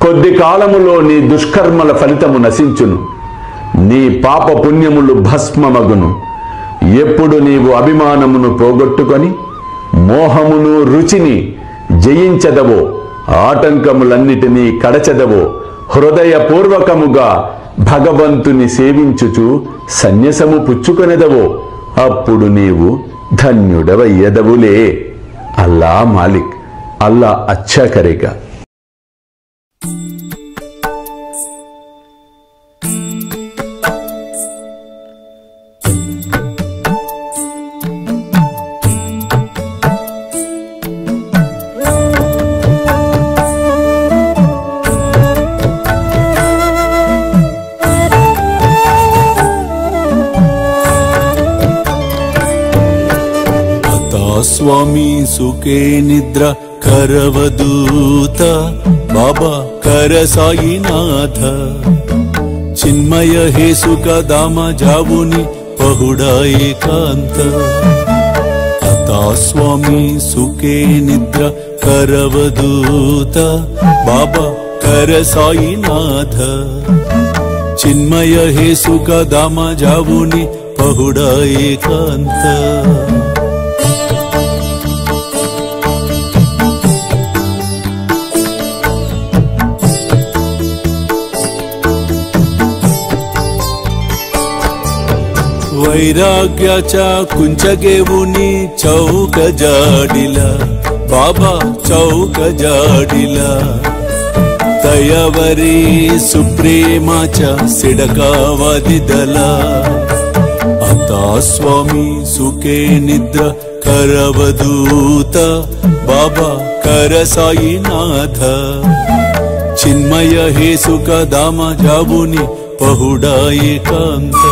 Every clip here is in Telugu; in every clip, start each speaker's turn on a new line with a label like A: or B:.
A: కొద్ది కాలములో నీ దుష్కర్మల ఫలితము నశించును, నీ పాప పుణ్యములు భస్మమగును. ఎప్పుడు నీవు అభిమానమును పోగొట్టుకొని మోహమును రుచిని జయించదవో, ఆటంకములన్నిటినీ కడచెదవో, హృదయపూర్వకముగా భగవంతుని సేవించుచు సన్యసము పుచ్చుకొనెదవో, అప్పుడు నీవు ధన్యుడవయ్యదవులే. అల్లా మాలిక్, అల్లా అచ్చా కరేగా.
B: స్వామి సుఖే నిద్ర కరవదూత బాబా కర సాయినాథ చిన్మయ హే సుఖ దామ జావుని పహుడా ఏకాంత అతా స్వామి సుఖే నిద్ర కరవదూత బాబా కర సాయినాథ చిన్మయ హే సుఖ దామ జావుని పహుడా ఏకాంత वैराग्याच्या कुंचगेवुनी चौक जाडिला बाबा चौक जाडिला तयावरी सुप्रेमाच्या सिडकावादिदला आता स्वामी सुखे निद्र करवदूत बाबा कर साईनाथ चिन्मय हे सुख दाम जावुनी पहुडा एकांत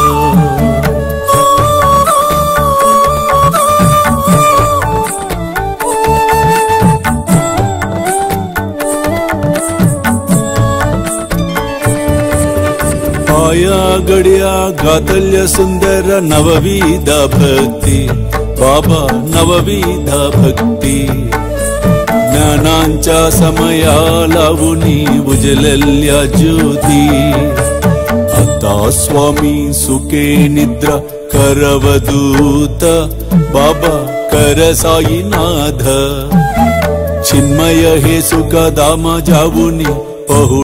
B: आया गड्या गातल्य सुंदर नवविधा भक्ति बाबा नवविधा भक्ति ज्ञानांच्या समया लावुनी उजलल्या ज्योती आता स्वामी सुखे निद्रा करवदूत बाबा कर साईनाथ चिन्मय हे सुख दाम जावुनी पहु